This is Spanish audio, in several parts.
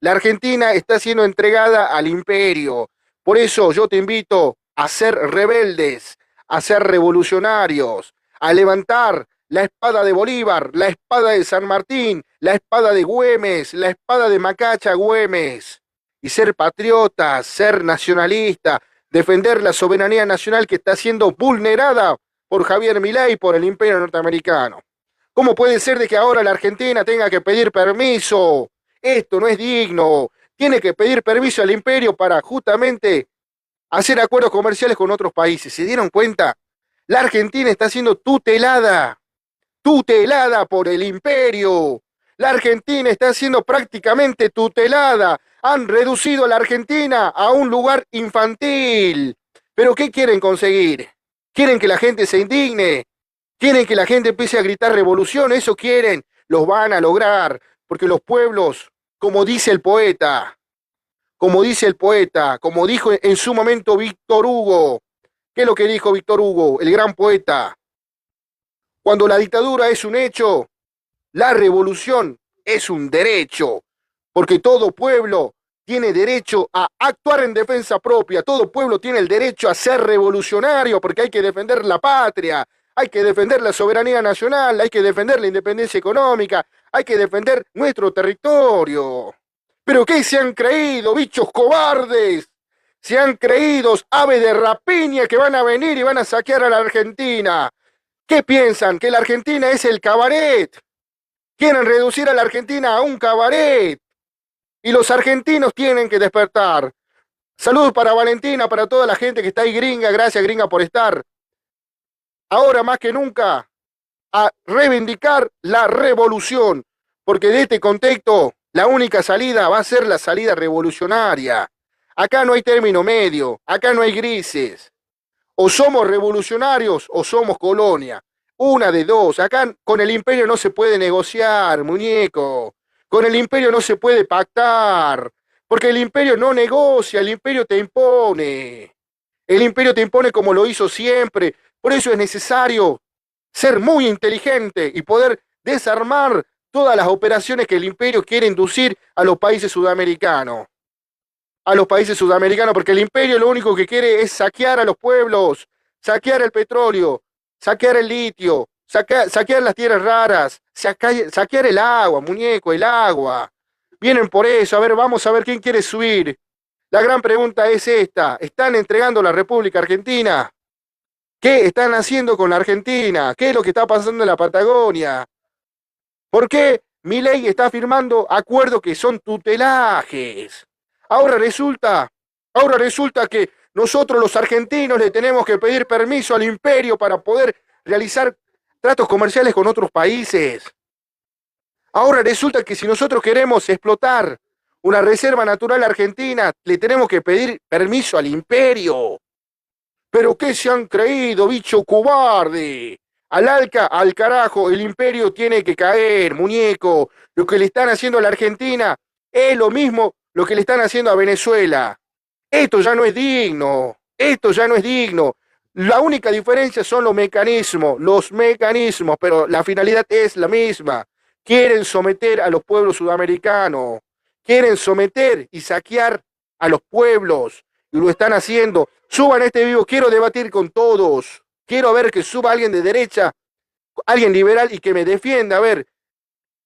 La Argentina está siendo entregada al imperio. Por eso yo te invito a ser rebeldes, a ser revolucionarios, a levantar la espada de Bolívar, la espada de San Martín, la espada de Güemes, la espada de Macacha Güemes, y ser patriotas, ser nacionalistas, defender la soberanía nacional que está siendo vulnerada por Javier Milei y por el imperio norteamericano. ¿Cómo puede ser de que ahora la Argentina tenga que pedir permiso? Esto no es digno. Tiene que pedir permiso al imperio para justamente hacer acuerdos comerciales con otros países. ¿Se dieron cuenta? La Argentina está siendo tutelada por el imperio. La Argentina está siendo prácticamente tutelada. Han reducido a la Argentina a un lugar infantil. ¿Pero qué quieren conseguir? ¿Quieren que la gente se indigne? ¿Quieren que la gente empiece a gritar revolución? Eso quieren. Los van a lograr. Porque los pueblos, como dice el poeta, como dijo en su momento Víctor Hugo, ¿qué es lo que dijo Víctor Hugo, el gran poeta? Cuando la dictadura es un hecho, la revolución es un derecho, porque todo pueblo tiene derecho a actuar en defensa propia, todo pueblo tiene el derecho a ser revolucionario, porque hay que defender la patria, hay que defender la soberanía nacional, hay que defender la independencia económica, hay que defender nuestro territorio. ¿Pero qué se han creído, bichos cobardes? Se han creído aves de rapiña que van a venir y van a saquear a la Argentina. ¿Qué piensan? ¿Que la Argentina es el cabaret? Quieren reducir a la Argentina a un cabaret. Y los argentinos tienen que despertar. Saludos para Valentina, para toda la gente que está ahí gringa. Gracias gringa por estar. Ahora más que nunca, a reivindicar la revolución. Porque de este contexto, la única salida va a ser la salida revolucionaria. Acá no hay término medio, acá no hay grises. O somos revolucionarios o somos colonia. Una de dos. Acá con el imperio no se puede negociar, muñeco. Con el imperio no se puede pactar. Porque el imperio no negocia, el imperio te impone. El imperio te impone como lo hizo siempre. Por eso es necesario ser muy inteligente y poder desarmar todas las operaciones que el imperio quiere inducir a los países sudamericanos. A los países sudamericanos, porque el imperio lo único que quiere es saquear a los pueblos, saquear el petróleo, saquear el litio, saquear las tierras raras, saquear el agua, muñeco, el agua. Vienen por eso, a ver, vamos a ver quién quiere subir. La gran pregunta es esta, ¿están entregando la República Argentina? ¿Qué están haciendo con la Argentina? ¿Qué es lo que está pasando en la Patagonia? ¿Por qué Milei está firmando acuerdos que son tutelajes? Ahora resulta, ahora resulta que nosotros los argentinos le tenemos que pedir permiso al imperio para poder realizar tratos comerciales con otros países. Ahora resulta que si nosotros queremos explotar una reserva natural argentina, le tenemos que pedir permiso al imperio. ¿Pero qué se han creído, bicho cobarde? Al Alca, al carajo, el imperio tiene que caer, muñeco. Lo que le están haciendo a la Argentina es lo mismo lo que le están haciendo a Venezuela. Esto ya no es digno, esto ya no es digno. La única diferencia son los mecanismos, pero la finalidad es la misma. Quieren someter a los pueblos sudamericanos, quieren someter y saquear a los pueblos, y lo están haciendo. Suban este vivo, quiero debatir con todos. Quiero ver que suba alguien de derecha, alguien liberal y que me defienda. A ver,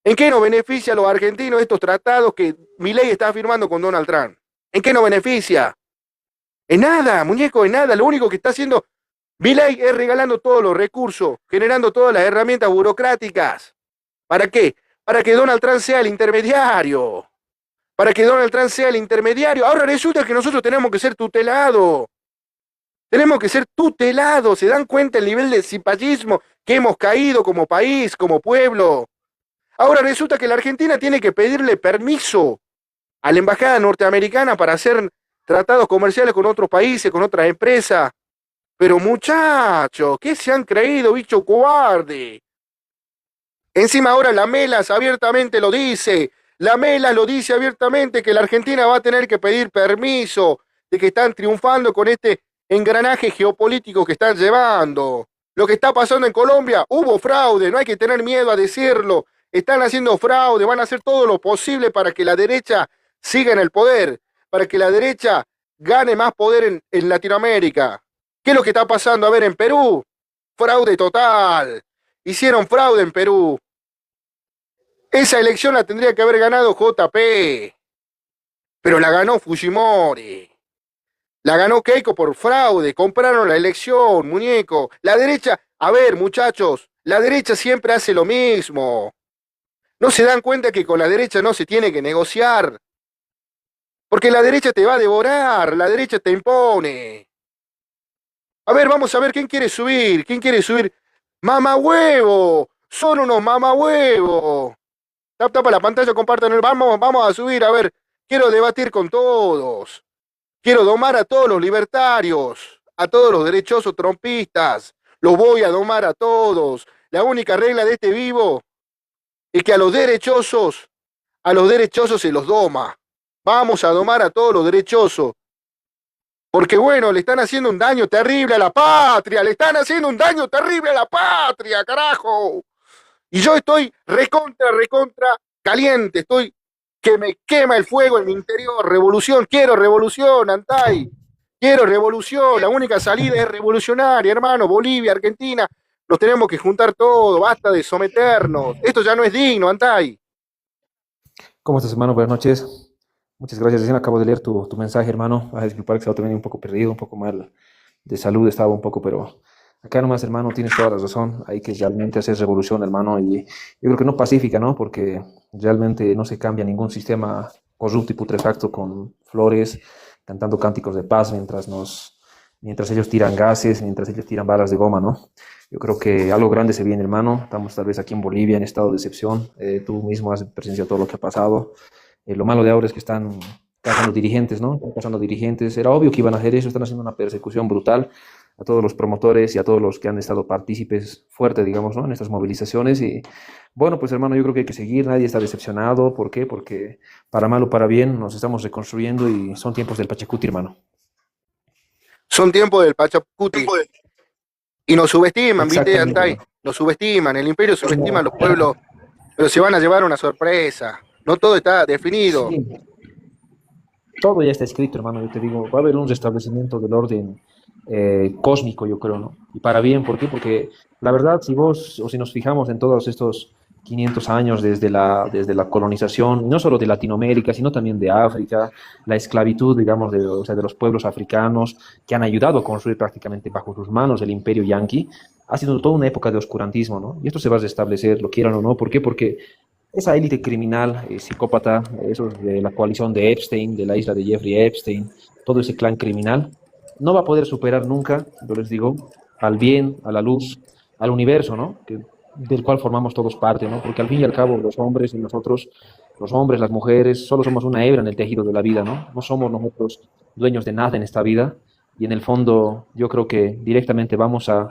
¿en qué nos beneficia a los argentinos estos tratados que Milei está firmando con Donald Trump? ¿En qué nos beneficia? En nada, muñeco, en nada. Lo único que está haciendo Milei es regalando todos los recursos, generando todas las herramientas burocráticas. ¿Para qué? Para que Donald Trump sea el intermediario. Para que Donald Trump sea el intermediario. Ahora resulta que nosotros tenemos que ser tutelados. Tenemos que ser tutelados. ¿Se dan cuenta el nivel de cipallismo que hemos caído como país, como pueblo? Ahora resulta que la Argentina tiene que pedirle permiso a la embajada norteamericana para hacer tratados comerciales con otros países, con otras empresas. Pero muchachos, ¿qué se han creído, bicho cobarde? Encima ahora la Melas abiertamente lo dice. La Melas lo dice abiertamente que la Argentina va a tener que pedir permiso, de que están triunfando con este engranaje geopolítico que están llevando. Lo que está pasando en Colombia, hubo fraude, no hay que tener miedo a decirlo. Están haciendo fraude, van a hacer todo lo posible para que la derecha siga en el poder, para que la derecha gane más poder en Latinoamérica. ¿Qué es lo que está pasando? A ver, en Perú, fraude total. Hicieron fraude en Perú. Esa elección la tendría que haber ganado JP, pero la ganó Fujimori. La ganó Keiko por fraude, compraron la elección, muñeco. La derecha, a ver, muchachos, la derecha siempre hace lo mismo. No se dan cuenta que con la derecha no se tiene que negociar, porque la derecha te va a devorar, la derecha te impone. A ver, vamos a ver quién quiere subir, quién quiere subir. ¡Mamá huevo! Son unos mamá huevo. Tapa la pantalla, compartan el. Vamos a subir, a ver. Quiero debatir con todos. Quiero domar a todos los libertarios, a todos los derechosos trompistas. Los voy a domar a todos. La única regla de este vivo es que a los derechosos se los doma. Vamos a domar a todos los derechosos. Porque bueno, le están haciendo un daño terrible a la patria, le están haciendo un daño terrible a la patria, carajo. Y yo estoy recontra caliente, estoy que me quema el fuego en mi interior. Revolución, quiero revolución, Antay. Quiero revolución, la única salida es revolucionaria, hermano. Bolivia, Argentina, nos tenemos que juntar todo, basta de someternos. Esto ya no es digno, Antay. ¿Cómo estás, hermano? Buenas noches. Muchas gracias. Recién acabo de leer tu mensaje, hermano. Vas a disculpar que estaba también un poco perdido, un poco mal de salud, estaba un poco, pero acá nomás, hermano, tienes toda la razón. Hay que realmente hacer revolución, hermano, y yo creo que no pacífica, ¿no? Porque realmente no se cambia ningún sistema corrupto y putrefacto con flores, cantando cánticos de paz mientras ellos tiran gases, mientras ellos tiran balas de goma, ¿no? Yo creo que algo grande se viene, hermano. Estamos tal vez aquí en Bolivia en estado de excepción. Tú mismo has presenciado todo lo que ha pasado. Lo malo de ahora es que están cazando dirigentes, ¿no? Están cazando dirigentes. Era obvio que iban a hacer eso. Están haciendo una persecución brutal a todos los promotores y a todos los que han estado partícipes fuertes, digamos, ¿no? En estas movilizaciones. Y bueno, pues hermano, yo creo que hay que seguir. Nadie está decepcionado. ¿Por qué? Porque para mal o para bien nos estamos reconstruyendo y son tiempos del Pachacuti, hermano. Son tiempos del Pachacuti. Y nos subestiman, ¿viste, Exactamente, Antay? hermano. Nos subestiman, el imperio subestima a los pueblos, pero se van a llevar una sorpresa. No todo está definido. Sí, todo ya está escrito, hermano. Yo te digo, va a haber un restablecimiento del orden cósmico, yo creo, ¿no? Y para bien, ¿por qué? Porque la verdad, si vos o si nos fijamos en todos estos 500 años desde la colonización, no solo de Latinoamérica, sino también de África, la esclavitud, digamos, o sea, de los pueblos africanos que han ayudado a construir prácticamente bajo sus manos el imperio yanqui, ha sido toda una época de oscurantismo, ¿no? Y esto se va a restablecer, lo quieran o no. ¿Por qué? Porque esa élite criminal, psicópata, esos de la coalición de Epstein, de la isla de Jeffrey Epstein, todo ese clan criminal, no va a poder superar nunca, yo les digo, al bien, a la luz, al universo, ¿no? Del cual formamos todos parte, ¿no? Porque al fin y al cabo los hombres y nosotros, los hombres, las mujeres, solo somos una hebra en el tejido de la vida, ¿no? No somos nosotros dueños de nada en esta vida y en el fondo yo creo que directamente vamos a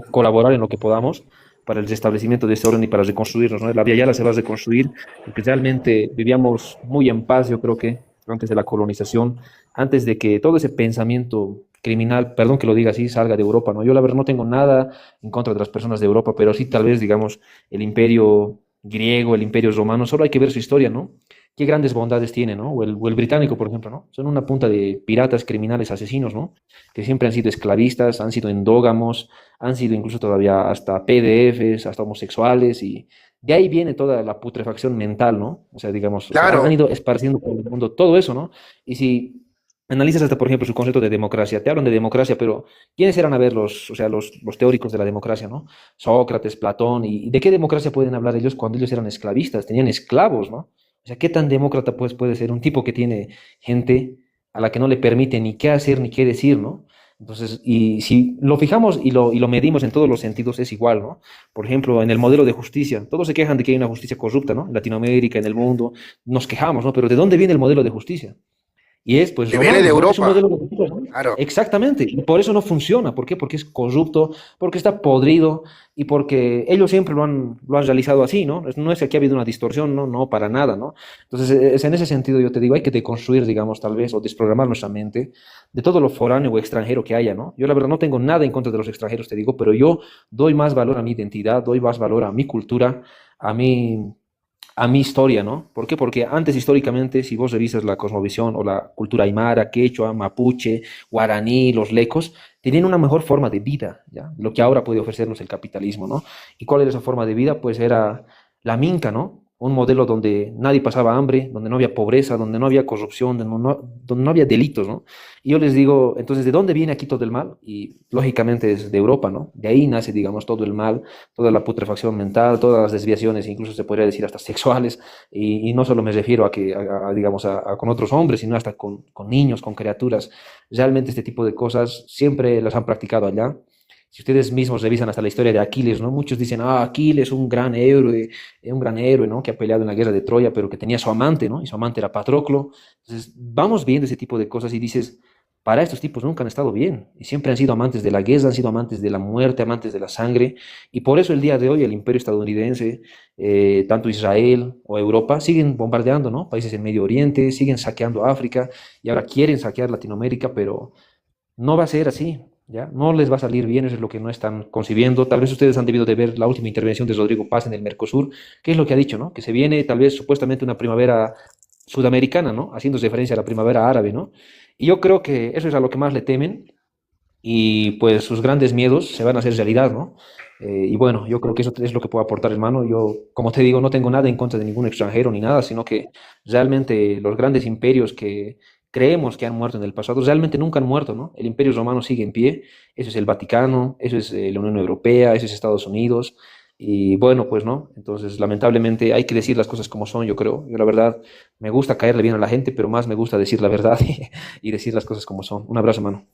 colaborar en lo que podamos para el restablecimiento de este orden y para reconstruirnos, ¿no? La Via Yala se va a reconstruir, porque realmente vivíamos muy en paz, yo creo que antes de la colonización, antes de que todo ese pensamiento criminal, perdón que lo diga así, salga de Europa, ¿no? Yo la verdad no tengo nada en contra de las personas de Europa, pero sí tal vez, digamos, el imperio griego, el imperio romano, solo hay que ver su historia, ¿no? Qué grandes bondades tiene, ¿no? O el británico, por ejemplo, ¿no? Son una punta de piratas, criminales, asesinos, ¿no? Que siempre han sido esclavistas, han sido endógamos, han sido incluso todavía hasta PDFs, hasta homosexuales, y de ahí viene toda la putrefacción mental, ¿no? O sea, digamos, o sea, han Claro, ido esparciendo por el mundo todo eso, ¿no? Y si analizas hasta, por ejemplo, su concepto de democracia, te hablan de democracia, pero ¿quiénes eran a ver o sea, los teóricos de la democracia, ¿no? Sócrates, Platón, y de qué democracia pueden hablar ellos cuando ellos eran esclavistas, tenían esclavos, ¿no? O sea, ¿qué tan demócrata pues, puede ser un tipo que tiene gente a la que no le permite ni qué hacer ni qué decir, ¿no? Entonces, y si lo fijamos y lo medimos en todos los sentidos, es igual, ¿no? Por ejemplo, en el modelo de justicia, todos se quejan de que hay una justicia corrupta, ¿no? En Latinoamérica, en el mundo, nos quejamos, ¿no? Pero ¿de dónde viene el modelo de justicia? Y es, pues, que viene de romano, ¿no? Es un Europa. modelo de justicia, ¿no? Claro. Exactamente, y por eso no funciona. ¿Por qué? Porque es corrupto, porque está podrido y porque ellos siempre lo han realizado así, ¿no? No es que aquí ha habido una distorsión, no, no, para nada, ¿no? Entonces, es en ese sentido, yo te digo, hay que deconstruir, digamos, tal vez, o desprogramar nuestra mente de todo lo foráneo o extranjero que haya, ¿no? Yo, la verdad, no tengo nada en contra de los extranjeros, te digo, pero yo doy más valor a mi identidad, doy más valor a mi cultura, a mi a mi historia, ¿no? ¿Por qué? Porque antes, históricamente, si vos revisas la cosmovisión o la cultura aymara, quechua, mapuche, guaraní, los lecos, tenían una mejor forma de vida, ¿ya? Lo que ahora puede ofrecernos el capitalismo, ¿no? ¿Y cuál era esa forma de vida? Pues era la minca, ¿no? Un modelo donde nadie pasaba hambre, donde no había pobreza, donde no había corrupción, donde no había delitos, ¿no? Y yo les digo, entonces, ¿de dónde viene aquí todo el mal? Y lógicamente es de Europa, ¿no? De ahí nace, digamos, todo el mal, toda la putrefacción mental, todas las desviaciones, incluso se podría decir hasta sexuales, y no solo me refiero a que, digamos, con otros hombres, sino hasta con niños, con criaturas. Realmente este tipo de cosas siempre las han practicado allá. Si ustedes mismos revisan hasta la historia de Aquiles, ¿no? Muchos dicen, ah, Aquiles, un gran héroe, ¿no? Que ha peleado en la guerra de Troya, pero que tenía su amante, ¿no? Y su amante era Patroclo. Entonces, vamos viendo ese tipo de cosas y dices, para estos tipos nunca han estado bien y siempre han sido amantes de la guerra, han sido amantes de la muerte, amantes de la sangre, y por eso el día de hoy el imperio estadounidense, tanto Israel o Europa, siguen bombardeando, ¿no? Países en Medio Oriente, siguen saqueando África y ahora quieren saquear Latinoamérica, pero no va a ser así, ¿ya? No les va a salir bien, eso es lo que no están concibiendo. Tal vez ustedes han debido de ver la última intervención de Rodrigo Paz en el Mercosur, que es lo que ha dicho, ¿no? Que se viene tal vez supuestamente una primavera sudamericana, ¿no? Haciendo referencia a la primavera árabe, ¿no? Y yo creo que eso es a lo que más le temen y pues sus grandes miedos se van a hacer realidad, ¿no? Y bueno, yo creo que eso es lo que puedo aportar, hermano. Yo, como te digo, no tengo nada en contra de ningún extranjero ni nada, sino que realmente los grandes imperios que creemos que han muerto en el pasado, realmente nunca han muerto, ¿no? El imperio romano sigue en pie, eso es el Vaticano, eso es la Unión Europea, eso es Estados Unidos, y bueno, pues no. Entonces, lamentablemente hay que decir las cosas como son, yo creo. Yo la verdad me gusta caerle bien a la gente, pero más me gusta decir la verdad y decir las cosas como son. Un abrazo, hermano.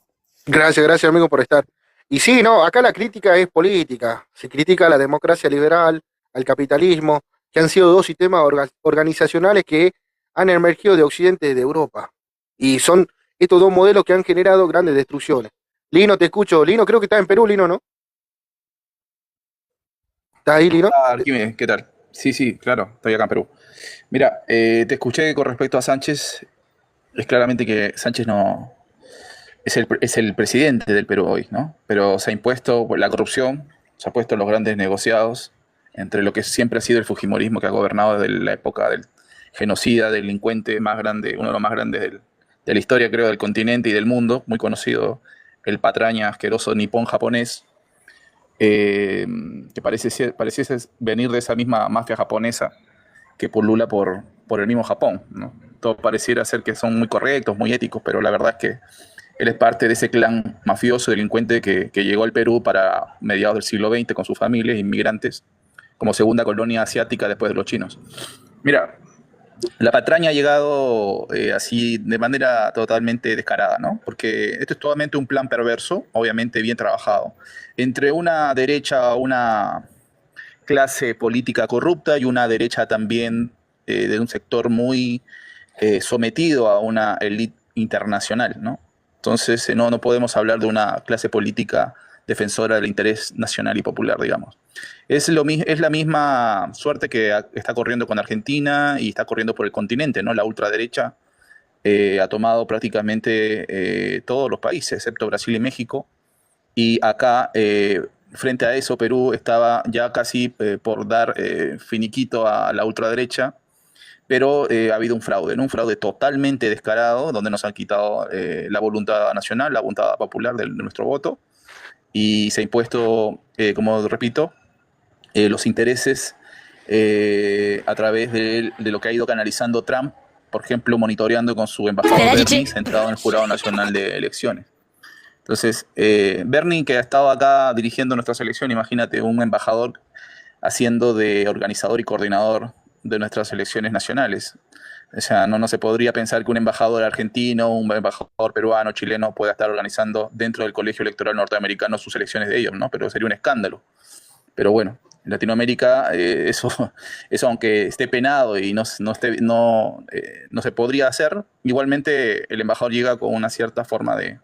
Gracias, gracias amigo por estar. Y sí, no, acá la crítica es política. Se critica a la democracia liberal, al capitalismo, que han sido dos sistemas organizacionales que han emergido de Occidente y de Europa. Y son estos dos modelos que han generado grandes destrucciones. Lino, te escucho. Lino, creo que está en Perú, Lino, ¿no? ¿Estás ahí, Lino? Arquímedes, ¿qué tal? Sí, sí, claro, estoy acá en Perú. Mira, te escuché con respecto a Sánchez, es claramente que Sánchez no es el presidente del Perú hoy, ¿no? Pero se ha impuesto por la corrupción, se ha puesto en los grandes negociados entre lo que siempre ha sido el fujimorismo que ha gobernado desde la época del genocida, delincuente más grande, uno de los más grandes de la historia, creo, del continente y del mundo, muy conocido, el patraña asqueroso nipón japonés, que pareciese venir de esa misma mafia japonesa que pulula por el mismo Japón, ¿no? Todo pareciera ser que son muy correctos, muy éticos, pero la verdad es que él es parte de ese clan mafioso, delincuente que llegó al Perú para mediados del siglo XX con sus familias, inmigrantes, como segunda colonia asiática después de los chinos. Mira, la patraña ha llegado así de manera totalmente descarada, ¿no? Porque esto es totalmente un plan perverso, obviamente bien trabajado, entre una derecha, una clase política corrupta y una derecha también de un sector muy sometido a una élite internacional, ¿no? Entonces no podemos hablar de una clase política defensora del interés nacional y popular, digamos. Es la misma suerte que está corriendo con Argentina y está corriendo por el continente, ¿no? La ultraderecha ha tomado prácticamente todos los países, excepto Brasil y México, y acá, frente a eso, Perú estaba ya casi por dar finiquito a la ultraderecha, pero ha habido un fraude, ¿no? Un fraude totalmente descarado, donde nos han quitado la voluntad nacional, la voluntad popular de nuestro voto, y se ha impuesto, como repito, los intereses a través de lo que ha ido canalizando Trump, por ejemplo, monitoreando con su embajador Bernie, sentado en el Jurado Nacional de Elecciones. Entonces, Bernie, que ha estado acá dirigiendo nuestra selección, imagínate, un embajador haciendo de organizador y coordinador de nuestras elecciones nacionales. O sea, no se podría pensar que un embajador argentino, un embajador peruano, chileno pueda estar organizando dentro del colegio electoral norteamericano sus elecciones de ellos, ¿no? Pero sería un escándalo. Pero bueno, en Latinoamérica eso aunque esté penado y no se podría hacer, igualmente el embajador llega con una cierta forma de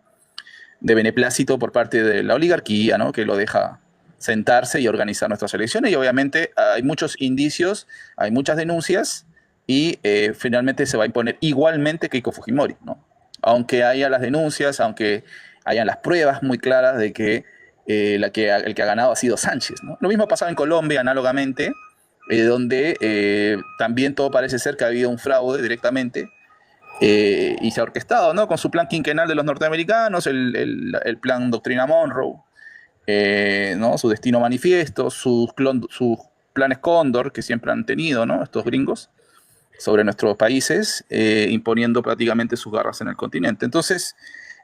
beneplácito por parte de la oligarquía, ¿no? Que lo deja sentarse y organizar nuestras elecciones. Y obviamente hay muchos indicios, hay muchas denuncias y finalmente se va a imponer igualmente Keiko Fujimori, ¿no? Aunque haya las denuncias, aunque hayan las pruebas muy claras de que el que ha ganado ha sido Sánchez, ¿no? Lo mismo ha pasado en Colombia, análogamente, donde también todo parece ser que ha habido un fraude directamente y se ha orquestado, ¿no? Con su plan quinquenal de los norteamericanos, el plan Doctrina Monroe, ¿no? Su destino manifiesto, sus planes Cóndor que siempre han tenido, ¿no? Estos gringos sobre nuestros países, imponiendo prácticamente sus garras en el continente. Entonces,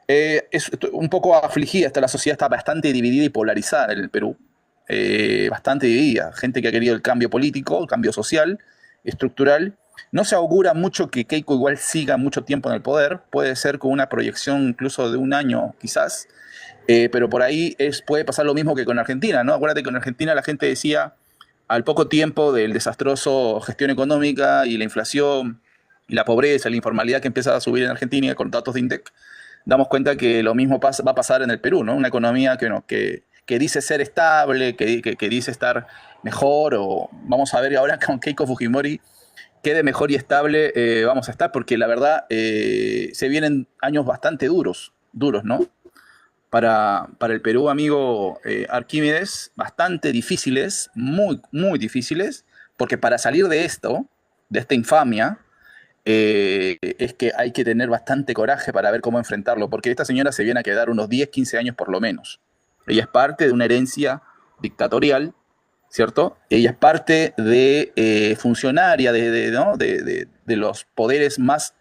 es un poco afligida, la sociedad está bastante dividida y polarizada en el Perú, bastante dividida. Gente que ha querido el cambio político, el cambio social, estructural. No se augura mucho que Keiko igual siga mucho tiempo en el poder, puede ser con una proyección incluso de un año quizás, pero por ahí puede pasar lo mismo que con Argentina, ¿no? Acuérdate que en Argentina la gente decía, al poco tiempo del desastroso gestión económica y la inflación y la pobreza, la informalidad que empieza a subir en Argentina con datos de INDEC, damos cuenta que lo mismo va a pasar en el Perú, ¿no? Una economía que dice ser estable, que dice estar mejor, o vamos a ver ahora con Keiko Fujimori qué de mejor y estable vamos a estar, porque la verdad se vienen años bastante duros, ¿no? Para el Perú, amigo Arquímedes, bastante difíciles, muy, muy difíciles, porque para salir de esto, de esta infamia, es que hay que tener bastante coraje para ver cómo enfrentarlo, porque esta señora se viene a quedar unos 10, 15 años por lo menos. Ella es parte de una herencia dictatorial, ¿cierto? Ella es parte de funcionaria ¿no? de los poderes más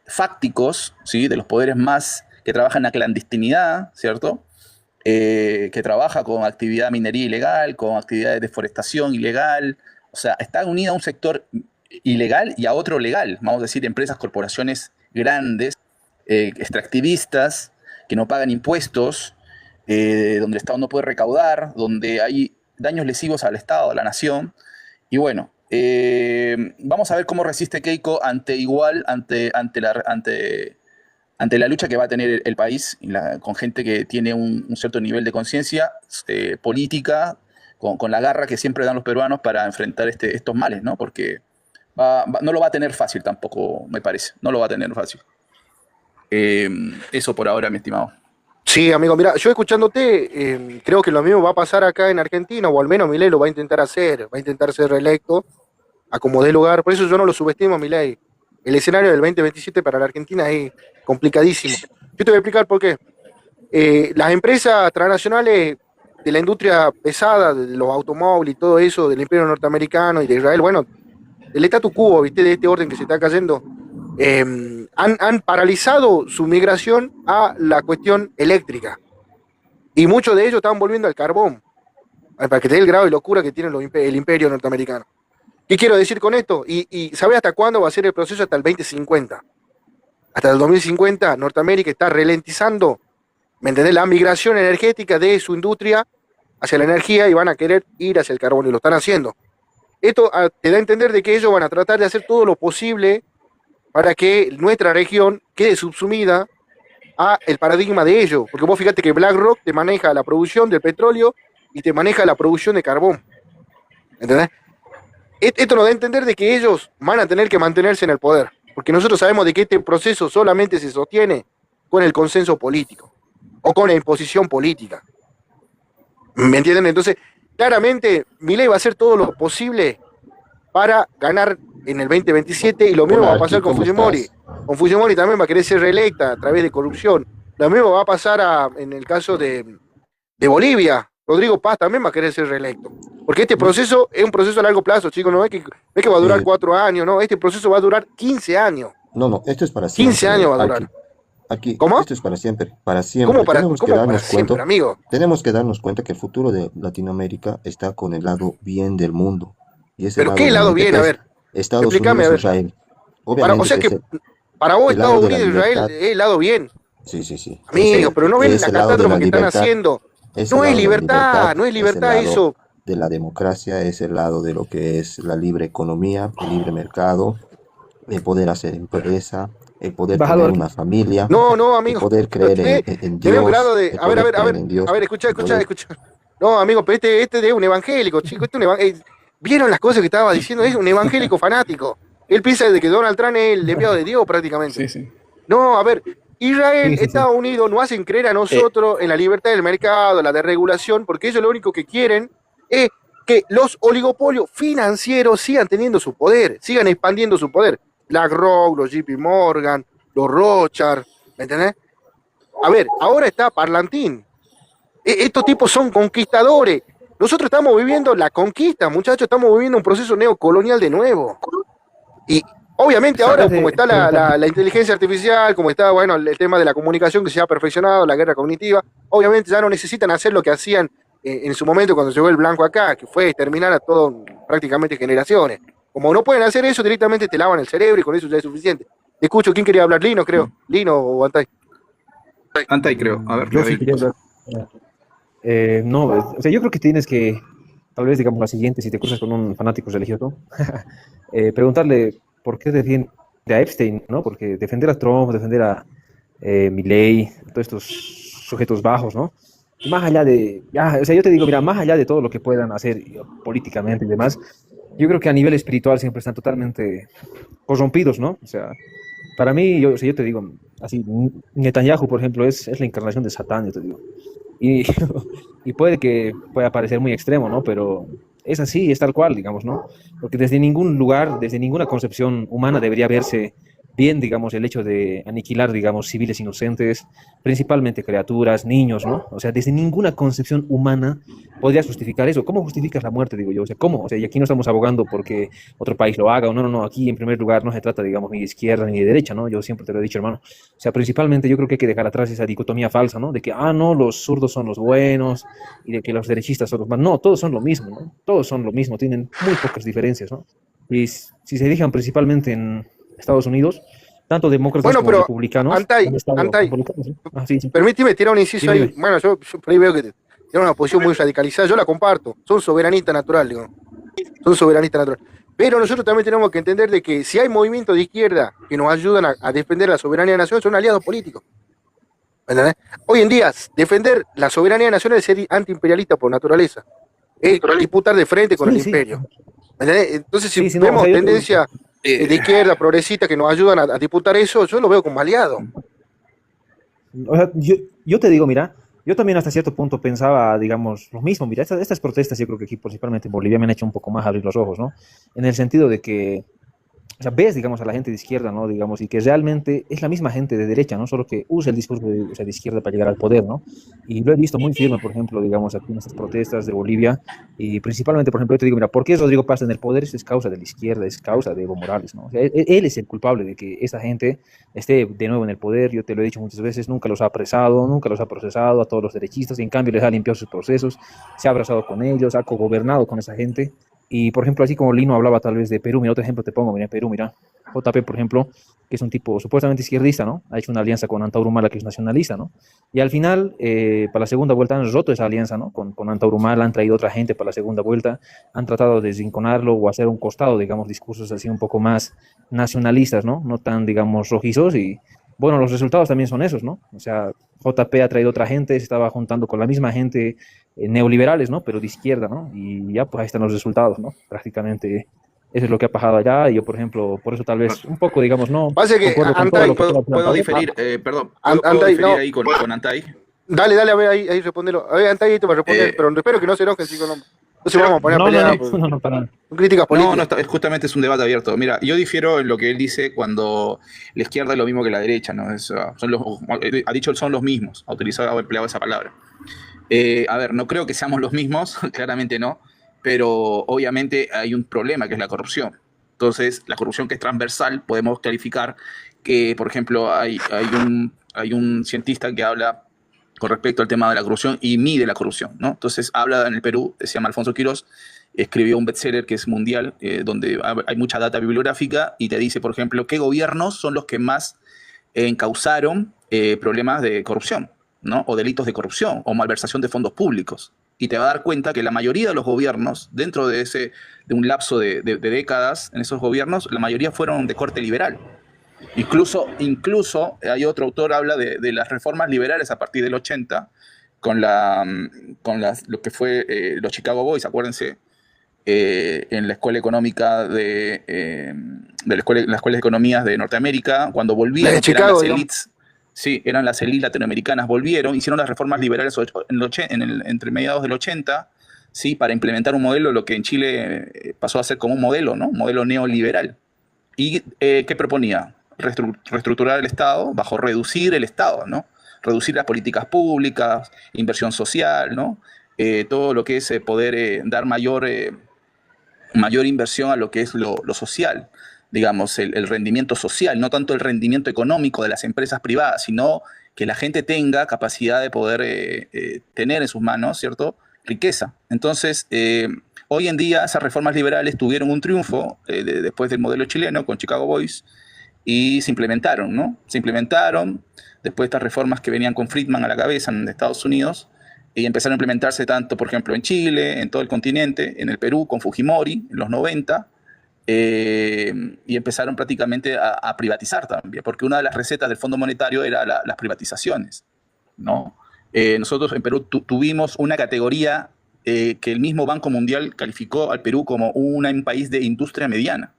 fácticos, ¿sí? De los poderes más que trabajan en la clandestinidad, ¿cierto? Que trabaja con actividad minería ilegal, con actividad de deforestación ilegal, o sea, está unida a un sector ilegal y a otro legal, vamos a decir, empresas, corporaciones grandes, extractivistas, que no pagan impuestos, donde el Estado no puede recaudar, donde hay daños lesivos al Estado, a la nación, y bueno, vamos a ver cómo resiste Keiko ante la lucha que va a tener el país, con gente que tiene un cierto nivel de conciencia política, con la garra que siempre dan los peruanos para enfrentar estos males, ¿no? Porque no lo va a tener fácil tampoco, me parece. No lo va a tener fácil. Eso por ahora, mi estimado. Sí, amigo, mira, yo escuchándote, creo que lo mismo va a pasar acá en Argentina, o al menos Milei lo va a intentar hacer, va a intentar ser reelecto a como dé lugar, por eso yo no lo subestimo a Milei. El escenario del 2027 para la Argentina es complicadísimo. Yo te voy a explicar por qué. Las empresas transnacionales de la industria pesada, de los automóviles y todo eso, del imperio norteamericano y de Israel, bueno, el statu quo, ¿viste? De este orden que se está cayendo, han paralizado su migración a la cuestión eléctrica. Y muchos de ellos están volviendo al carbón, para que te dé el grado de locura que tiene el imperio norteamericano. ¿Qué quiero decir con esto? ¿Y sabes hasta cuándo va a ser el proceso? Hasta el 2050. Hasta el 2050 Norteamérica está ralentizando, ¿me entendés? La migración energética de su industria hacia la energía y van a querer ir hacia el carbón y lo están haciendo. Esto te da a entender de que ellos van a tratar de hacer todo lo posible para que nuestra región quede subsumida a el paradigma de ellos. Porque vos fíjate que BlackRock te maneja la producción del petróleo y te maneja la producción de carbón. ¿Entendés? Esto nos da a entender de que ellos van a tener que mantenerse en el poder. Porque nosotros sabemos de que este proceso solamente se sostiene con el consenso político o con la imposición política. ¿Me entienden? Entonces, claramente, Milei va a hacer todo lo posible para ganar en el 2027 y lo mismo va a pasar con Fujimori. Con Fujimori también va a querer ser reelecta a través de corrupción. Lo mismo va a pasar en el caso de Bolivia. Rodrigo Paz también va a querer ser reelecto. Porque este proceso es un proceso a largo plazo, chicos. No es que va a durar 4 años, no. Este proceso va a durar 15 años. No, esto es para siempre. 15 años va a durar. Aquí, ¿cómo? esto es para siempre, para siempre. ¿Cómo para siempre, amigo? Tenemos que darnos cuenta que el futuro de Latinoamérica está con el lado bien del mundo. Y ese ¿Pero qué lado bien? A ver, Estados explícame, Unidos, Israel. Obviamente, o sea que para vos Estados Unidos e Israel es el lado bien. Sí. Amigo, pero no ven la catástrofe que están haciendo. No es libertad, no es libertad eso. De la democracia es el lado de lo que es la libre economía, el libre mercado, el poder hacer empresa, el poder tener una familia. No, amigo. El poder creer en Dios. Tiene un grado de. A ver, escucha. No, amigo, pero este es un evangélico, chico. ¿Vieron las cosas que estaba diciendo? Es un evangélico fanático. Él piensa de que Donald Trump es el enviado de Dios prácticamente. Sí. No, a ver, Israel, Estados Unidos nos hacen creer a nosotros en la libertad del mercado, la desregulación, porque ellos lo único que quieren es que los oligopolios financieros sigan teniendo su poder, sigan expandiendo su poder. BlackRock, los JP Morgan, los Rothschild, ¿me entendés? A ver, ahora está Parlantín. Estos tipos son conquistadores. Nosotros estamos viviendo la conquista, muchachos, estamos viviendo un proceso neocolonial de nuevo. Y obviamente ahora, como está la inteligencia artificial, como está, bueno, el tema de la comunicación que se ha perfeccionado, la guerra cognitiva, obviamente ya no necesitan hacer lo que hacían en su momento cuando llegó el blanco acá, que fue exterminar a todo, prácticamente generaciones. Como no pueden hacer eso, directamente te lavan el cerebro y con eso ya es suficiente. Te escucho, ¿quién quería hablar? Lino, creo. Lino o Antay. Antay, creo. A ver, yo sí quería hablar. No, o sea, yo creo que tienes que, tal vez digamos la siguiente, si te cruzas con un fanático religioso, preguntarle por qué defiende a Epstein, ¿no? Porque defender a Trump, defender a Milei, todos estos sujetos bajos, ¿no? Más allá de, o sea, yo te digo, mira, más allá de todo lo que puedan hacer políticamente y demás, yo creo que a nivel espiritual siempre están totalmente corrompidos, ¿no? O sea, para mí, o sea, yo te digo, así, Netanyahu, por ejemplo, es la encarnación de Satán, yo te digo. Y, y puede que pueda parecer muy extremo, ¿no? Pero es así, es tal cual, digamos, ¿no? Porque desde ningún lugar, desde ninguna concepción humana debería verse bien, digamos, el hecho de aniquilar, digamos, civiles inocentes, principalmente criaturas, niños, ¿no? O sea, desde ninguna concepción humana podría justificar eso. ¿Cómo justificas la muerte, digo yo? O sea, ¿cómo? O sea, y aquí no estamos abogando porque otro país lo haga, o no, aquí en primer lugar no se trata, digamos, ni de izquierda ni de derecha, ¿no? Yo siempre te lo he dicho, hermano. O sea, principalmente yo creo que hay que dejar atrás esa dicotomía falsa, ¿no? De que, no, los zurdos son los buenos y de que los derechistas son los malos. No, todos son lo mismo, ¿no? Todos son lo mismo, tienen muy pocas diferencias, ¿no? Y si se fijan principalmente en Estados Unidos, tanto demócratas como republicanos. Antay, sí. Permíteme tirar un inciso ahí. Bueno, yo por ahí veo que tiene una posición muy radicalizada, yo la comparto. Son soberanistas natural, digo. Son soberanistas natural. Pero nosotros también tenemos que entender de que si hay movimientos de izquierda que nos ayudan a defender la soberanía nacional, son aliados políticos. ¿Entendés? Hoy en día, defender la soberanía nacional es ser antiimperialista por naturaleza. Es disputar de frente con el imperio. ¿Entendés? Entonces, si vemos tendencia de izquierda, progresista, que nos ayudan a disputar eso, yo lo veo como aliado. O sea, yo te digo, mira, yo también hasta cierto punto pensaba, digamos, lo mismo. Mira, estas protestas yo creo que aquí principalmente en Bolivia me han hecho un poco más abrir los ojos, ¿no? En el sentido de que, o sea, ves, digamos, a la gente de izquierda, ¿no? Digamos, y que realmente es la misma gente de derecha, ¿no? Solo que usa el discurso de izquierda para llegar al poder, ¿no? Y lo he visto muy firme, por ejemplo, digamos, aquí en estas protestas de Bolivia. Y principalmente, por ejemplo, yo te digo, mira, ¿por qué Rodrigo Paz en el poder? Es causa de la izquierda, es causa de Evo Morales, ¿no? O sea, él es el culpable de que esa gente esté de nuevo en el poder. Yo te lo he dicho muchas veces, nunca los ha apresado, nunca los ha procesado a todos los derechistas. Y en cambio les ha limpiado sus procesos, se ha abrazado con ellos, ha cogobernado con esa gente. Y, por ejemplo, así como Lino hablaba tal vez de Perú, mira, otro ejemplo te pongo, mira, Perú, mira, JP, por ejemplo, que es un tipo supuestamente izquierdista, ¿no? Ha hecho una alianza con Antauro Humala, que es nacionalista, ¿no? Y al final, para la segunda vuelta han roto esa alianza, ¿no? Con Antauro Humala, han traído otra gente para la segunda vuelta, han tratado de desinconarlo o hacer un costado, digamos, discursos así un poco más nacionalistas, ¿no? No tan, digamos, rojizos y, bueno, los resultados también son esos, ¿no? O sea, JP ha traído otra gente, se estaba juntando con la misma gente, neoliberales, ¿no? Pero de izquierda, ¿no? Y ya, pues ahí están los resultados, ¿no? Prácticamente eso es lo que ha pasado allá. Y yo, por ejemplo, por eso tal vez un poco, digamos, no. Pasa que Antay, puedo diferir, perdón, ¿puedo diferir ahí con Antay? Dale, a ver, ahí respondelo. A ver, Antay, ahí te va a responder, pero espero que no se enojen, chicos, no. Entonces vamos a poner a pelear. No, para nada. Críticas políticas. No, justamente es un debate abierto. Mira, yo difiero en lo que él dice cuando la izquierda es lo mismo que la derecha, ¿no? Ha dicho son los mismos, ha utilizado, ha empleado esa palabra. A ver, no creo que seamos los mismos, claramente no, pero obviamente hay un problema que es la corrupción. Entonces, la corrupción que es transversal, podemos clarificar que, por ejemplo, hay un cientista que habla con respecto al tema de la corrupción y mide la corrupción, ¿no? Entonces, habla en el Perú, se llama Alfonso Quirós, escribió un bestseller que es mundial, donde hay mucha data bibliográfica y te dice, por ejemplo, qué gobiernos son los que más encausaron problemas de corrupción, ¿no? O delitos de corrupción o malversación de fondos públicos. Y te va a dar cuenta que la mayoría de los gobiernos, dentro de un lapso de décadas, en esos gobiernos, la mayoría fueron de corte liberal. Incluso hay otro autor habla de las reformas liberales a partir del 80, con lo que fue los Chicago Boys, acuérdense, en la escuela económica la escuela de economías de Norteamérica, cuando volvían, eran las élites. Sí, eran las élites latinoamericanas, volvieron, hicieron las reformas liberales entre mediados del 80, ¿sí? Para implementar un modelo, lo que en Chile pasó a ser como un modelo, ¿no? Un modelo neoliberal. ¿Y qué proponía? Reestructurar el Estado bajo reducir el Estado, ¿no? Reducir las políticas públicas, inversión social, ¿no? Todo lo que es poder dar mayor inversión a lo que es lo social, digamos, el rendimiento social, no tanto el rendimiento económico de las empresas privadas, sino que la gente tenga capacidad de poder tener en sus manos, ¿cierto?, riqueza. Entonces, hoy en día esas reformas liberales tuvieron un triunfo después del modelo chileno con Chicago Boys y se implementaron, ¿no? Se implementaron después de estas reformas que venían con Friedman a la cabeza en Estados Unidos y empezaron a implementarse tanto, por ejemplo, en Chile, en todo el continente, en el Perú con Fujimori en los 90, y empezaron prácticamente a privatizar también, porque una de las recetas del Fondo Monetario era las privatizaciones, ¿no? Nosotros en Perú tuvimos una categoría que el mismo Banco Mundial calificó al Perú como un país de industria mediana.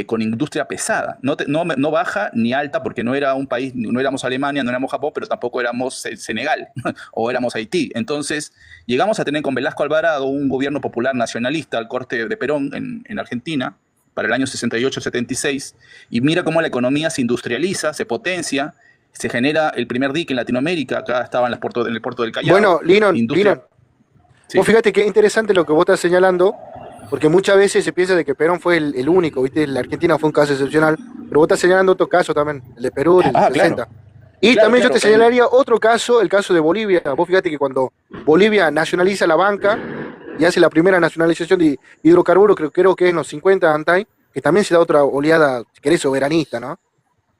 Con industria pesada, no baja ni alta, porque no era un país, no éramos Alemania, no éramos Japón, pero tampoco éramos Senegal o éramos Haití. Entonces llegamos a tener con Velasco Alvarado un gobierno popular nacionalista al corte de Perón en Argentina para el año 68-76, y mira cómo la economía se industrializa, se potencia, se genera el primer dique en Latinoamérica. Acá estaba en el puerto del Callao. Bueno, Linon, Sí. vos fíjate qué interesante lo que vos estás señalando, porque muchas veces se piensa de que Perón fue el único, ¿viste? La Argentina fue un caso excepcional, pero vos estás señalando otro caso también, el de Perú del 60. Claro. Y Claro, también claro, yo te señalaría otro caso, el caso de Bolivia. Vos fíjate que cuando Bolivia nacionaliza la banca y hace la primera nacionalización de hidrocarburos, creo que es en los 50, Antay, que también se da otra oleada, si querés, soberanista, ¿no?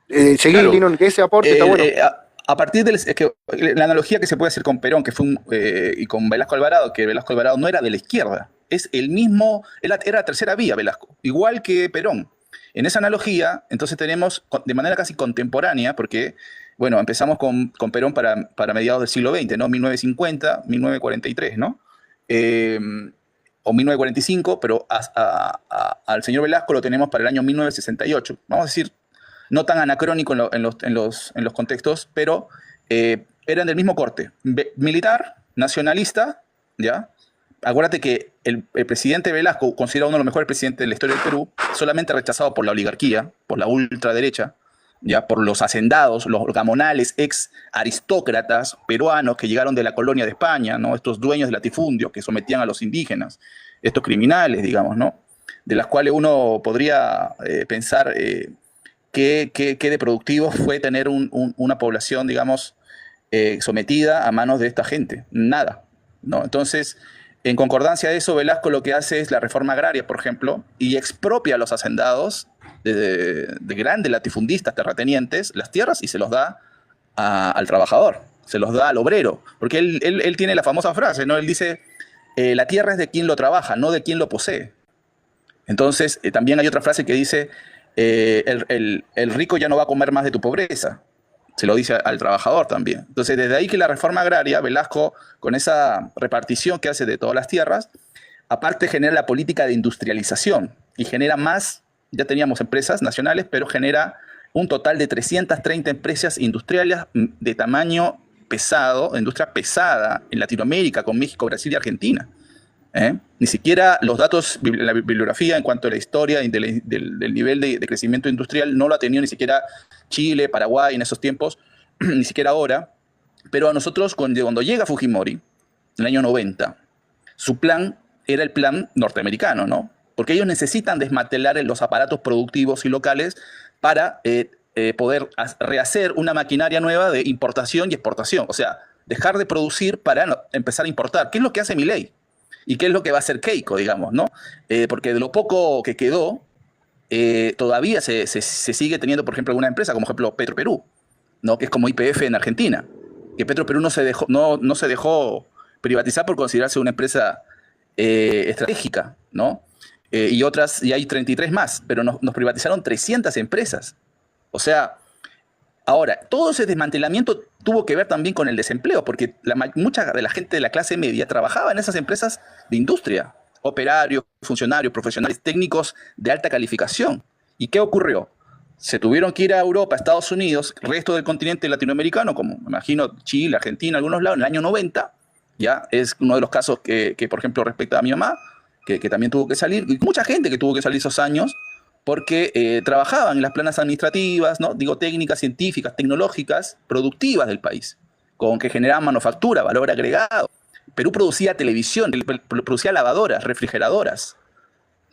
Seguir, Claro. Linon, que ese aporte está bueno. A partir de la analogía que se puede hacer con Perón, que fue y con Velasco Alvarado, que Velasco Alvarado no era de la izquierda, es el mismo, era tercera vía Velasco, igual que Perón. En esa analogía, entonces tenemos de manera casi contemporánea, porque, bueno, empezamos con Perón para mediados del siglo XX, ¿no? 1950, 1943, ¿no? O 1945, pero al señor Velasco lo tenemos para el año 1968. Vamos a decir, no tan anacrónico en los contextos, pero eran del mismo corte. Militar, nacionalista, ¿ya? Acuérdate que el presidente Velasco, considerado uno de los mejores presidentes de la historia del Perú, solamente rechazado por la oligarquía, por la ultraderecha, ¿ya? Por los hacendados, los gamonales, ex aristócratas peruanos que llegaron de la colonia de España, ¿no? Estos dueños de latifundio que sometían a los indígenas, estos criminales, digamos, ¿no? De las cuales uno podría pensar qué de productivo fue tener una población, digamos, sometida a manos de esta gente. Nada, ¿no? Entonces, en concordancia de eso, Velasco lo que hace es la reforma agraria, por ejemplo, y expropia a los hacendados de grandes latifundistas, terratenientes, las tierras, y se los da al trabajador, se los da al obrero, porque él tiene la famosa frase, ¿no? Él dice, la tierra es de quien lo trabaja, no de quien lo posee. Entonces, también hay otra frase que dice, el rico ya no va a comer más de tu pobreza. Se lo dice al trabajador también. Entonces, desde ahí que la reforma agraria, Velasco, con esa repartición que hace de todas las tierras, aparte genera la política de industrialización y genera más, ya teníamos empresas nacionales, pero genera un total de 330 empresas industriales de tamaño pesado, industria pesada en Latinoamérica, con México, Brasil y Argentina. Ni siquiera los datos, la bibliografía en cuanto a la historia del nivel de crecimiento industrial no lo ha tenido ni siquiera Chile, Paraguay en esos tiempos, ni siquiera ahora. Pero a nosotros, cuando llega Fujimori, en el año 90, su plan era el plan norteamericano, ¿no? Porque ellos necesitan desmantelar los aparatos productivos y locales para poder rehacer una maquinaria nueva de importación y exportación. O sea, dejar de producir para empezar a importar. ¿Qué es lo que hace Milei? ¿Y qué es lo que va a hacer Keiko, digamos, ¿no? Porque de lo poco que quedó, todavía se sigue teniendo, por ejemplo, alguna empresa, como por ejemplo Petroperú, ¿no? Que es como YPF en Argentina. Que Petroperú no se dejó privatizar por considerarse una empresa estratégica, ¿no? Y hay 33 más, pero nos privatizaron 300 empresas. O sea, ahora, todo ese desmantelamiento tuvo que ver también con el desempleo, porque mucha de la gente de la clase media trabajaba en esas empresas de industria, operarios, funcionarios, profesionales, técnicos de alta calificación. ¿Y qué ocurrió? Se tuvieron que ir a Europa, a Estados Unidos, el resto del continente latinoamericano, como me imagino Chile, Argentina, algunos lados, en el año 90, ¿ya? Es uno de los casos que por ejemplo, respecta a mi mamá, que también tuvo que salir, y mucha gente que tuvo que salir esos años, porque trabajaban en las planas administrativas, ¿no? Digo, técnicas, científicas, tecnológicas, productivas del país, con que generaban manufactura, valor agregado. Perú producía televisión, producía lavadoras, refrigeradoras,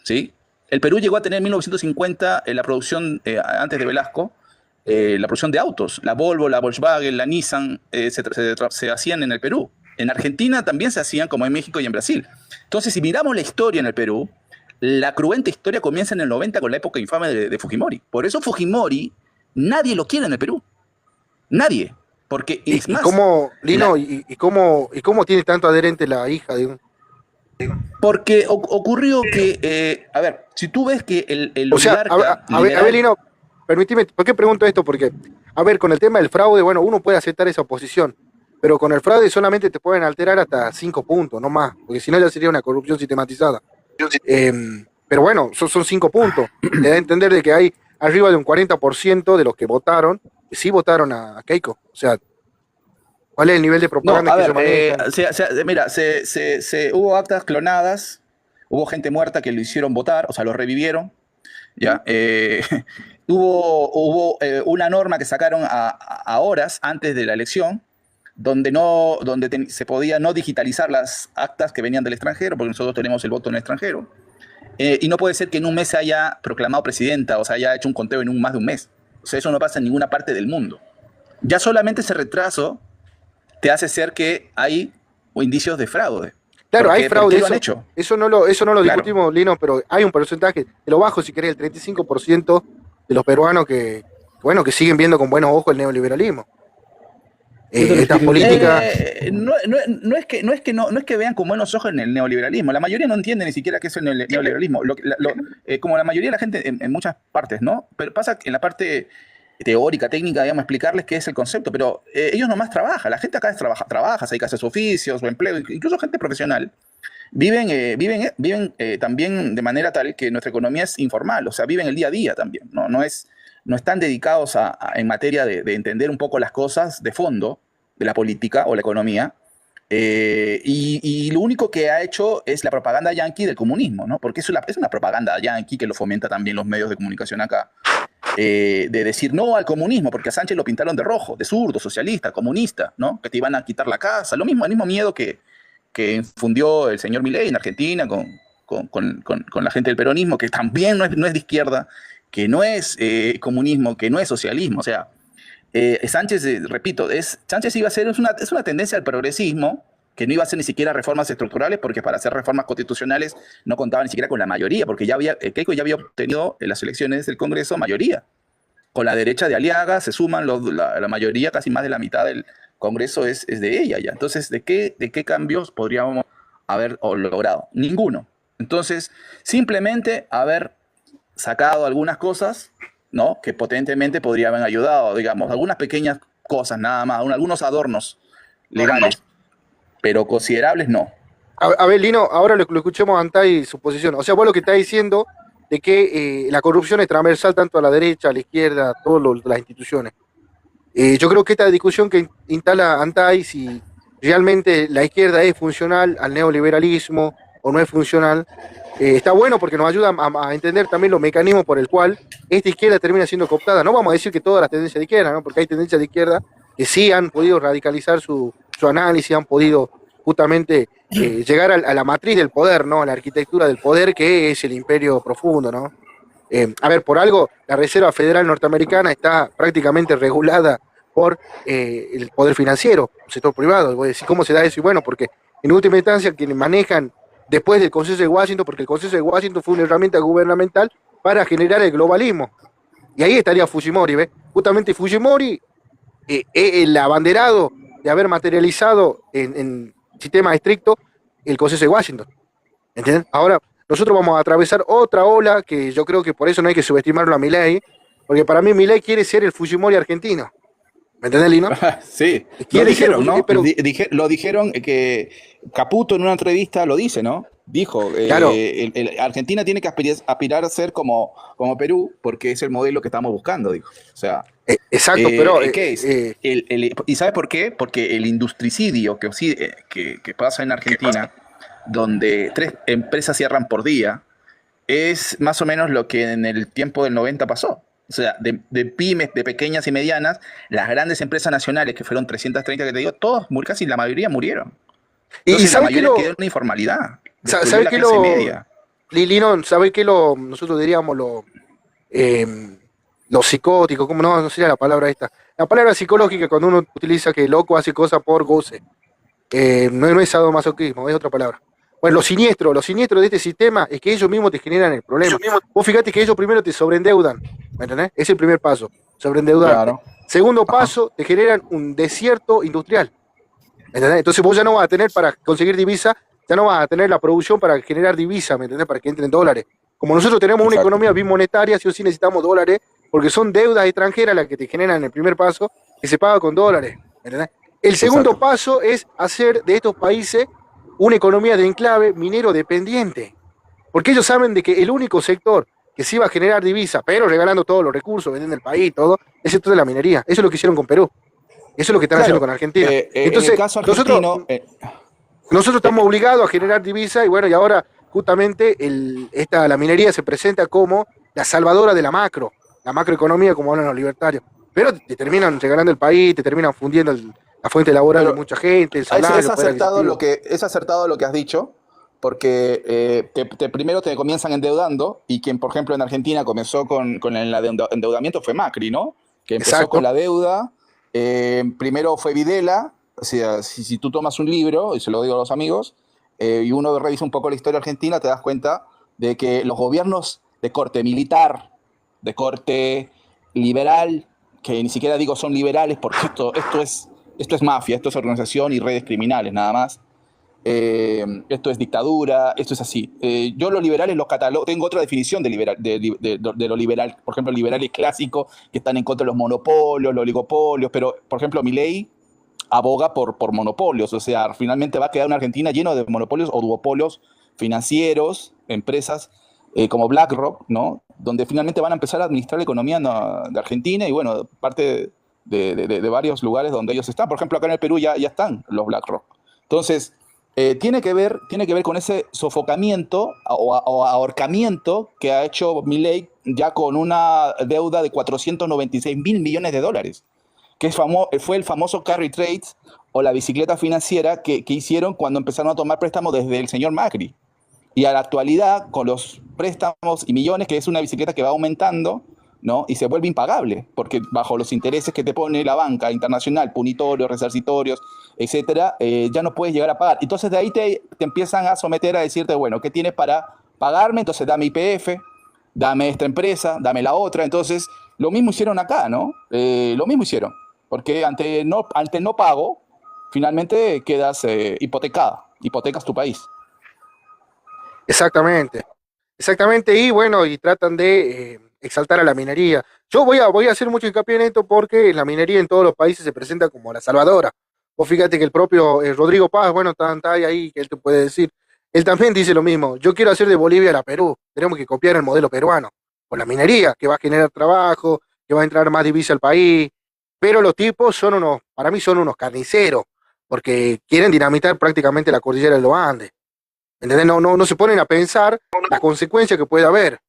¿sí? El Perú llegó a tener en 1950 la producción, antes de Velasco, la producción de autos. La Volvo, la Volkswagen, la Nissan se hacían en el Perú. En Argentina también se hacían, como en México y en Brasil. Entonces, si miramos la historia en el Perú, la cruenta historia comienza en el 90 con la época infame de Fujimori. Por eso Fujimori, nadie lo quiere en el Perú. Nadie. Porque es más... cómo, Lino, cómo tiene tanto adherente la hija de un... Porque ocurrió que, a ver, si tú ves que el O sea, oligarca a ver, Lino, permíteme, ¿por qué pregunto esto? Porque, a ver, con el tema del fraude, bueno, uno puede aceptar esa posición, pero con el fraude solamente te pueden alterar hasta 5 puntos, no más, porque si no ya sería una corrupción sistematizada. Pero bueno, son 5 puntos. Le da a entender de que hay arriba de un 40% de los que votaron, que sí votaron a Keiko. O sea, ¿cuál es el nivel de propaganda que se maneja? Mira, hubo actas clonadas, hubo gente muerta que lo hicieron votar, o sea, lo revivieron, ¿ya? Hubo una norma que sacaron a horas antes de la elección, donde se podía no digitalizar las actas que venían del extranjero, porque nosotros tenemos el voto en el extranjero, y no puede ser que en un mes se haya proclamado presidenta, o sea, haya hecho un conteo en más de un mes. O sea, eso no pasa en ninguna parte del mundo. Ya solamente ese retraso te hace ser que hay indicios de fraude. Claro, hay fraude, eso no lo claro. discutimos, Lino, pero hay un porcentaje, de lo bajo si querés, el 35% de los peruanos que siguen viendo con buenos ojos el neoliberalismo. Estas políticas... No es que vean con buenos ojos en el neoliberalismo, la mayoría no entiende ni siquiera qué es el neoliberalismo, como la mayoría de la gente en muchas partes, ¿no? Pero pasa que en la parte teórica, técnica, digamos, explicarles qué es el concepto, pero ellos nomás trabajan, la gente acá trabaja, se dedica a hacer oficios o empleo, incluso gente profesional, viven también de manera tal que nuestra economía es informal, o sea, viven el día a día también, no están dedicados en materia de entender un poco las cosas de fondo de la política o la economía, y lo único que ha hecho es la propaganda yanqui del comunismo, ¿no? Porque es una propaganda yanqui que lo fomenta también los medios de comunicación acá, de decir no al comunismo, porque a Sánchez lo pintaron de rojo, de zurdo, socialista, comunista, ¿no? Que te iban a quitar la casa, el mismo miedo que infundió el señor Milei en Argentina con la gente del peronismo, que también no es de izquierda, que no es comunismo, que no es socialismo. O sea, Sánchez, repito, Sánchez iba a ser, es una tendencia al progresismo, que no iba a hacer ni siquiera reformas estructurales, porque para hacer reformas constitucionales no contaba ni siquiera con la mayoría, porque Keiko ya había obtenido en las elecciones del Congreso mayoría. Con la derecha de Aliaga se suman la mayoría, casi más de la mitad del Congreso es de ella ya. Entonces, ¿de qué cambios podríamos haber logrado? Ninguno. Entonces, simplemente haber sacado algunas cosas, ¿no? Que potentemente podrían haber ayudado, digamos, algunas pequeñas cosas nada más, algunos adornos legales, pero considerables no. A ver, Lino, ahora lo escuchemos a Antay su posición. O sea, vos lo que estás diciendo de que la corrupción es transversal tanto a la derecha, a la izquierda, a todas las instituciones. Yo creo que esta discusión que instala Antay, si realmente la izquierda es funcional al neoliberalismo o no es funcional, está bueno porque nos ayuda a entender también los mecanismos por el cual esta izquierda termina siendo cooptada. No vamos a decir que todas las tendencias de izquierda, ¿no? Porque hay tendencias de izquierda que sí han podido radicalizar su análisis, han podido justamente llegar a la matriz del poder, ¿no? A la arquitectura del poder que es el imperio profundo, ¿no? A ver, por algo, la Reserva Federal Norteamericana está prácticamente regulada por el poder financiero, el sector privado. Voy a decir, ¿cómo se da eso? Y bueno, porque en última instancia quienes manejan después del Consenso de Washington, porque el Consenso de Washington fue una herramienta gubernamental para generar el globalismo. Y ahí estaría Fujimori, ¿ves? Justamente Fujimori, el abanderado de haber materializado en sistema estricto el Consenso de Washington. ¿Entienden? Ahora, nosotros vamos a atravesar otra ola que yo creo que por eso no hay que subestimarlo a Milei, porque para mí Milei quiere ser el Fujimori argentino. ¿Me entendés, Lino? Sí, lo dijeron, ¿no? Pero... lo dijeron que Caputo en una entrevista lo dice, ¿no? Dijo, claro. Argentina tiene que aspirar a ser como Perú, porque es el modelo que estamos buscando, dijo. O sea, Exacto, pero ¿Qué es? ¿Y sabes por qué? Porque el industricidio que pasa en Argentina, donde 3 empresas cierran por día, es más o menos lo que en el tiempo del 90 pasó. O sea, de pymes, de pequeñas y medianas, las grandes empresas nacionales, que fueron 330 que te digo, todos, casi la mayoría murieron. y Entonces la ¿sabes qué mayoría quedó en la informalidad. Destruyó ¿sabes la qué clase media. Linón, ¿sabes qué nosotros diríamos eh, lo psicótico? ¿Cómo no sería la palabra esta? La palabra psicológica cuando uno utiliza que el loco hace cosas por goce. No es sadomasoquismo, es otra palabra. Bueno, lo siniestro de este sistema es que ellos mismos te generan el problema. Vos fíjate que ellos primero te sobreendeudan, ¿me entendés? Es el primer paso, sobreendeudarte. Claro. Segundo Ajá. paso, te generan un desierto industrial, ¿me entendés? Entonces vos ya no vas a tener para conseguir divisa, ya no vas a tener la producción para generar divisa, ¿me entendés? Para que entren dólares. Como nosotros tenemos una Exacto. economía bimonetaria, sí o sí necesitamos dólares, porque son deudas extranjeras las que te generan en el primer paso, que se paga con dólares, ¿me entendés? El segundo Exacto. paso es hacer de estos países una economía de enclave minero dependiente, porque ellos saben de que el único sector que sí va a generar divisa, pero regalando todos los recursos, vendiendo el país, todo, es el sector de la minería. Eso es lo que hicieron con Perú. Eso es lo que están haciendo Claro. con Argentina. En el Entonces, caso argentino, nosotros estamos obligados a generar divisa y bueno, y ahora justamente la minería se presenta como la salvadora de la macroeconomía, como hablan los libertarios. Pero te terminan regalando el país, te terminan fundiendo la fuente laboral de pero mucha gente, el es, salario, es el poder acertado adquisitivo. es acertado lo que has dicho, porque primero te comienzan endeudando, y quien, por ejemplo, en Argentina comenzó con el endeudamiento fue Macri, ¿no? Que empezó con Exacto. la deuda. Primero fue Videla. O sea, si tú tomas un libro, y se lo digo a los amigos, y uno revisa un poco la historia argentina, te das cuenta de que los gobiernos de corte militar, de corte liberal, que ni siquiera digo son liberales, porque esto es mafia, esto es organización y redes criminales, nada más. Esto es dictadura, esto es así. Yo los liberales los catalogo, tengo otra definición de lo liberal, por ejemplo, liberales clásicos que están en contra de los monopolios, los oligopolios, pero, por ejemplo, Milei aboga por monopolios, o sea, finalmente va a quedar una Argentina llena de monopolios o duopolios financieros, empresas como BlackRock, ¿no? Donde finalmente van a empezar a administrar la economía de Argentina y, bueno, parte de varios lugares donde ellos están. Por ejemplo, acá en el Perú ya están los BlackRock. Entonces, tiene que ver con ese sofocamiento o ahorcamiento que ha hecho Milei ya con una deuda de 496 mil millones de dólares, que fue el famoso carry trades o la bicicleta financiera que hicieron cuando empezaron a tomar préstamos desde el señor Macri. Y a la actualidad, con los préstamos y millones, que es una bicicleta que va aumentando, ¿no? Y se vuelve impagable, porque bajo los intereses que te pone la banca internacional, punitorios, resarcitorios, etcétera, ya no puedes llegar a pagar. Entonces de ahí te empiezan a someter a decirte, bueno, ¿qué tienes para pagarme? Entonces dame IPF, dame esta empresa, dame la otra. Entonces, lo mismo hicieron acá, ¿no? Lo mismo hicieron, porque ante no pago, finalmente quedas hipotecas tu país. Exactamente. Exactamente, y bueno, y tratan de exaltar a la minería. Yo voy a hacer mucho hincapié en esto porque la minería en todos los países se presenta como la salvadora. Vos fíjate que el propio Rodrigo Paz, bueno, está ahí, que él te puede decir, él también dice lo mismo, yo quiero hacer de Bolivia a la Perú, tenemos que copiar el modelo peruano, con la minería, que va a generar trabajo, que va a entrar más divisa al país, pero los tipos para mí son unos carniceros, porque quieren dinamitar prácticamente la cordillera de los Andes. ¿Entendés? No se ponen a pensar las consecuencias que puede haber.